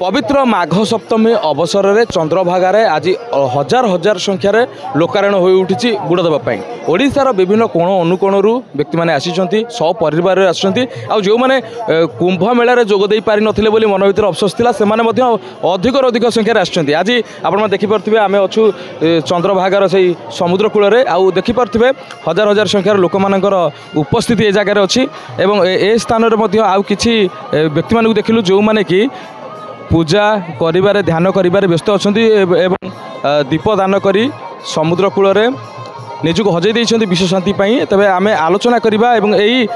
पवित्र माघ सप्तमी अवसर में चंद्रभागार आज हजार हजार संख्यार लोकारण हो उठी बुड़ देवाई ओडार विभिन्न कोण अनुकोणु व्यक्ति मैंने आसी सपरिवार आउ जो मैंने कुंभ मेलार जोगदे पारि नथिले बोली मन भर अफसोस था से अधिक अधिक संख्यार आसी आज आप देखिपे आम अच्छु चंद्रभागार से समुद्र कूल आउ देखिपे हजार हजार संख्यार लोक मानकर उपस्थिति ए जगार अच्छी ए स्थान में आउ कि व्यक्ति मानक देखिलु जो मैंने कि पूजा करिबारे ध्यान करिबारे व्यस्त अछंती एवं दीप दान करी समुद्र कूल रे निजुक हजई देइछंती विश्व शांति पई। तबे आमे आलोचना करिबा एवं एई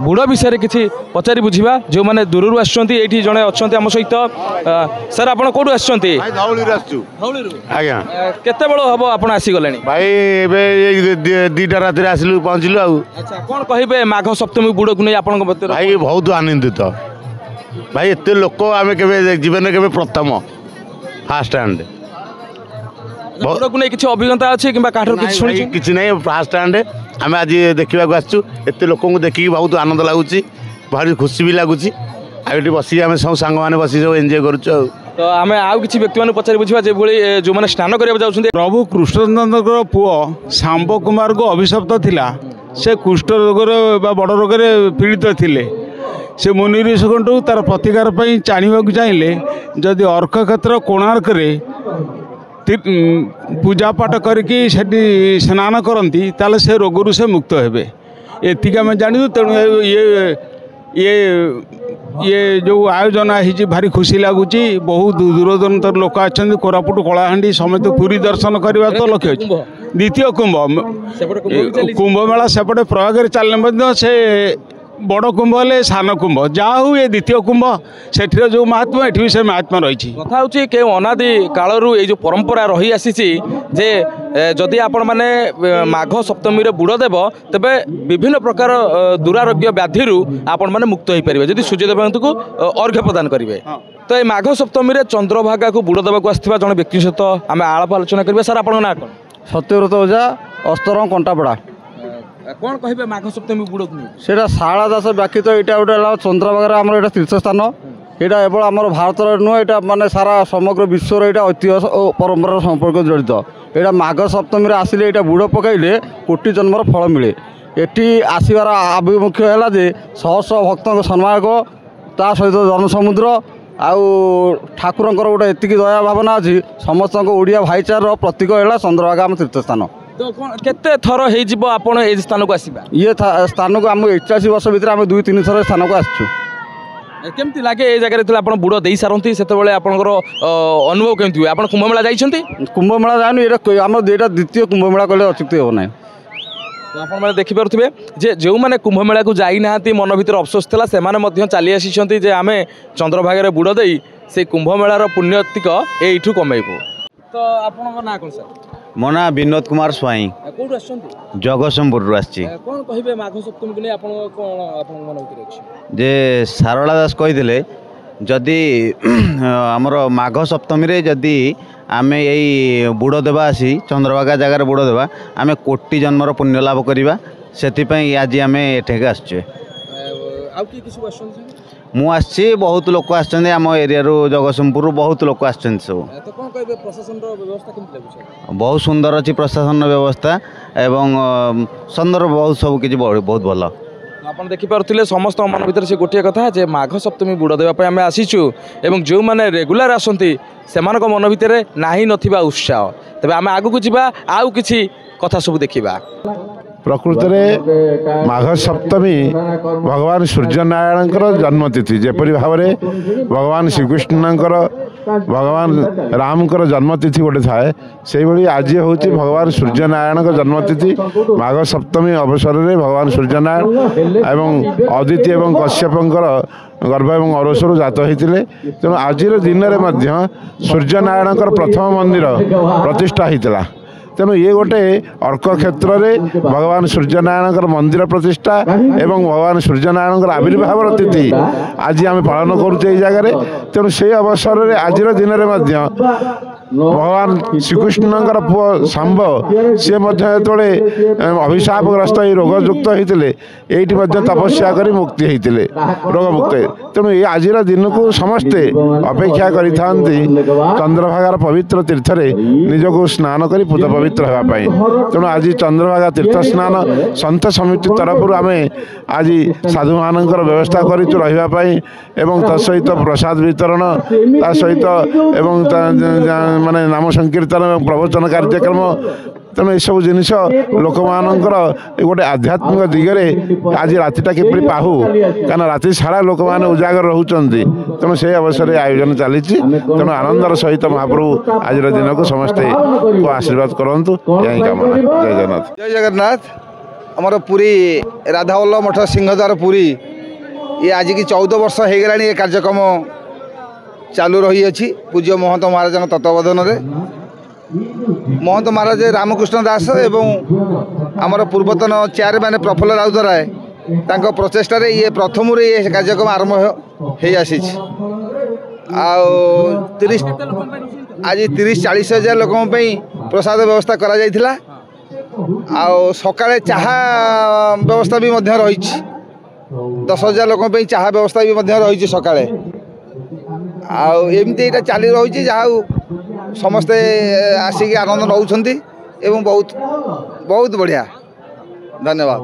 बुड़ विषय किसी पचारि बुझिबा जो माने दूररु आछंती एठी जणे अछंती हम सहित सर आपण कोडु आछंती धौली रे आछू धौली रू आज्ञा केते बेलो हबो आपण आसी गलेनी भाई एबे दीटा रात रे आसिलु पहुंचलु आ। अच्छा कोन कहिबे माघ सप्तमी बुड़ को नै आपण बतर भाई बहुत आनंदित भाई एते लोक आमे केबे जीवन केबे प्रथम फास्ट हैंड बुड़ को नै किछि अभिज्ञता अछि किबा काठर किछि सुनि किछि नै फास्ट हैंड आमे आज देखिबा को आछू एते लोक को देखि बहुत आनंद लागुची भारी खुशी भी लागुची आ एठी बसी आमे सब संग माने बसी सब एन्जॉय करूछु। तो आमे आउ किछि व्यक्ति माने पचारि बुझिबा जे भली जो माने स्नान करिया जाउछन्ते प्रभु कृष्णचंद्र पुओ सांब कुमार को अभिशप्त थिला से कुष्ठ रोगर बा बड़ रोगर पीड़ित थिले से मुनि ऋषिकंठू तार प्रतिकार पर चाणवाक चाहिए जदि अर्क क्षेत्र कोणार्क पूजा पाठ करके स्नान करती ताले से रोगरू से मुक्त हेबे एतिक आम जानू। तेणु ये ये जो आयोजन है भारी खुशी लगुच बहुत दूरदूर लोक अच्छा कोरापुट कलाहांडी समेत पुरी दर्शन करने तो लक्ष्य अच्छे द्वितीय कुंभ मेला सेपटे प्रयाग चलने से बड़ कुंभ हेले सान कुंभ जहाँ हूँ ये द्वितीय कुंभ से जो महात्मा ये से महात्मा रही कथा हूँ के अनादि कालू ये जो परंपरा रही आसी जे जदि आपण मैंने माघ सप्तमी रे बुड़ देव तेबे विभिन्न प्रकार दुरारोग्य व्याधि आपण मैंने मुक्त हो पारे जदि सूर्यदेव को अर्घ्य प्रदान करेंगे। तो ये माघ सप्तमी रे चंद्रभागा को बुड़ देवा आसवा जन व्यक्ति सहित आम आलाप आलोचना करेंगे। सर आप ना कौन सत्यव्रत ओझा अस्तरंग कंटापड़ा कौन कहे माघ सप्तमी बुड़ से शाला दास व्याख्यित यहाँ गोटे चंद्रभागा आम यहाँ तीर्थस्थान यहाँ एवं आम भारत नुह यहाँ मानने सारा समग्र विश्वर यहाँ ऐतिह्य और परंपरा संपर्क जड़ित यहाँ माघ सप्तमी आसिले यहाँ बुड़ पकड़े कोटि जन्मर फल मिले एटी आसबार आभिमुख्य है शह शह भक्त सम्मानक ता सहित जनसमुद्र आउ ठाकुर गोटे एतिक दया भावना अच्छी समस्त ओडिया भाईचार प्रतीक है चंद्रभागा आम तीर्थस्थान। तो केते थर हो आपण ए स्थान को आसीबा ये स्थान को आम 81 वर्ष भीतर आम 2-3 थर स्थान को आसचु केमती लागे ए जगह आप बुड़ दे सारती से अनुभव केमती हुए आप कुंभ मेला जाइछन्ती कुंभ मेला जानु ये आम दुईटा द्वितीय कुंभ मेला कहले अत्युक्ति हो ना। तो आप देखि पारुथिबे जे जो माने कुंभ मेला को जाई नाहांती मन भीतर अफसोस थिला से माने मध्य चली आसीछन्ती जे आमे चंद्रभागा रे बुड़ देई से कुंभ मेलार पुण्यतिक एठू कमेइबो। तो आपन ना कोन सर मो ना विनोद कुमार स्वाई कोठू आछन्ती जगतसिंहपुर आछि कोन कहिबे माघ सप्तमी को नै आपन कोन आपन मन भीतर अछि जे सारला दास कहिथिले जदि आमर माघ सप्तमी रे जदि आमे यही बुड़ देवा आसी चंद्रभागा जगार बुड़ देवा आमे कोटि जन्मर पुण्य लाभ करवा से आज आम एठे आसचे मु आसी बहुत लोक आम एरिया जगतसिंहपुर बहुत लोक आस बहुत सुंदर अच्छी प्रशासन व्यवस्था एवं सुंदर बहुत सब किसी बहुत भल आप देखिपे समस्त मन भर से गोटे कथा जे माघ सप्तमी बुड़ देवाई आम आसीचु एवं जो मैंने रेगुलार आसती से मन भर ना नथिबा उत्साह तेज आम आगू जा आउ कि कथा सब देखा। प्रकृत में माघ सप्तमी भगवान सूर्यनारायण जन्मतिथि जेपरी भाव में भगवान श्रीकृष्ण भगवान राम जन्मतिथि गोटे थाए से भाई आज हूँ भगवान सूर्यनारायण जन्मतिथि माघ सप्तमी अवसर में भगवान सूर्यनारायण एवं अदिति एवं कश्यपंकर गर्भ एवं अरसर जात होते तेणु आज दिन में सूर्यनारायण प्रथम मंदिर प्रतिष्ठा होता ତେଣୁ ଇଏ ଗୋଟେ ଅର୍କ କ୍ଷେତ୍ରରେ ଭଗବାନ ସୂର୍ଯ୍ୟନାରାୟଣଙ୍କର ମନ୍ଦିର ପ୍ରତିଷ୍ଠା ଏବଂ ଭଗବାନ ସୂର୍ଯ୍ୟନାରାୟଣଙ୍କର ଆବିର୍ଭାବର ତିଥି ଆଜି ଆମେ ପାଳନ କରୁଛେ ଏଇ ଜାଗାରେ। ତେଣୁ ସେହି ଅବସରରେ ଆଜିର ଦିନରେ ମଧ୍ୟ ଭଗବାନ ଶ୍ରୀକୃଷ୍ଣଙ୍କର ପୁଅ ଶାମ୍ବ ସିଏ ମଧ୍ୟ ଯେତେବେଳେ ଅଭିଶାପଗ୍ରସ୍ତ ଏଇ ରୋଗଯୁକ୍ତ ହୋଇଥିଲେ ଏଇଠି ମଧ୍ୟ ତପସ୍ୟା କରି ମୁକ୍ତି ହୋଇଥିଲେ, ରୋଗମୁକ୍ତ। ତେଣୁ ଏ ଆଜିର ଦିନକୁ ସମସ୍ତେ ଅପେକ୍ଷା କରିଥାନ୍ତି ଚନ୍ଦ୍ରଭାଗାର ପବିତ୍ର ତୀର୍ଥରେ ନିଜକୁ ସ୍ନାନ କରି ପୂତ ପବିତ୍ର ହେବା ପାଇଁ। ତେଣୁ ଆଜି ଚନ୍ଦ୍ରଭାଗା ତୀର୍ଥ ସ୍ନାନ ସନ୍ଥ ସମିତି ତରଫରୁ ଆମେ ଆଜି ସାଧୁମାନଙ୍କର ବ୍ୟବସ୍ଥା କରିଛୁ ରହିବା ପାଇଁ ଏବଂ ତା ସହିତ ପ୍ରସାଦ ବିତରଣ ତା ସହିତ ଏବଂ ମାନେ ନାମ ସଂକୀର୍ତ୍ତନ ଏବଂ ପ୍ରବଚନ କାର୍ଯ୍ୟକ୍ରମ। ତେଣୁ ଏସବୁ ଜିନିଷ ଲୋକମାନଙ୍କର ଗୋଟେ ଆଧ୍ୟାତ୍ମିକ ଦିଗରେ ଆଜି ରାତିଟା କିପରି ପାହୁ, କାରଣ ରାତି ସାରା ଲୋକମାନେ ଉଜାଗର ରହୁଛନ୍ତି। ତେଣୁ ସେହି ଅବସରରେ ଆୟୋଜନ ଚାଲିଛି। ତେଣୁ ଆନନ୍ଦର ସହିତ ମହାପ୍ରଭୁ ଆଜିର ଦିନକୁ ସମସ୍ତେ ଆଶୀର୍ବାଦ କରନ୍ତୁ, ଏହା ହିଁ କାମନା। ଜୟ ଜଗନ୍ନାଥ। ଜୟ ଜଗନ୍ନାଥ। ଆମର ପୁରୀ ରାଧାବଲ୍ଲଭ ମଠ ସିଂହଦ୍ୱାର ପୁରୀ ଇଏ ଆଜିକି 14 ବର୍ଷ ହେଇଗଲାଣି ଏ କାର୍ଯ୍ୟକ୍ରମ ଚାଲୁ ରହିଅଛି ପୂଜ୍ୟ ମହନ୍ତ ମହାରାଜଙ୍କ ତତ୍ତ୍ୱାବଧାନରେ। ମହନ୍ତ ମହାରାଜ ରାମକୃଷ୍ଣ ଦାସ ଏବଂ ଆମର ପୂର୍ବତନ ଚେୟାରମ୍ୟାନ୍ ପ୍ରଫୁଲ୍ଲ ରାଉତରାୟ ତାଙ୍କ ପ୍ରଚେଷ୍ଟାରେ ଇଏ ପ୍ରଥମରୁ ଏ କାର୍ଯ୍ୟକ୍ରମ ଆରମ୍ଭ ହେଇ ଆସିଛି। ଆଉ ଆଜି 30-40 ହଜାର ଲୋକଙ୍କ ପାଇଁ ପ୍ରସାଦ ବ୍ୟବସ୍ଥା କରାଯାଇଥିଲା। ଆଉ ସକାଳେ ଚାହା ବ୍ୟବସ୍ଥା ବି ମଧ୍ୟ ରହିଛି। 10,000 ଲୋକଙ୍କ ପାଇଁ ଚାହା ବ୍ୟବସ୍ଥା ବି ମଧ୍ୟ ରହିଛି ସକାଳେ। ଆଉ ଏମିତି ଏଇଟା ଚାଲି ରହିଛି, ଯାହା ହଉ ସମସ୍ତେ ଆସିକି ଆନନ୍ଦ ନେଉଛନ୍ତି ଏବଂ ବହୁତ ବହୁତ ବଢ଼ିଆ। ଧନ୍ୟବାଦ।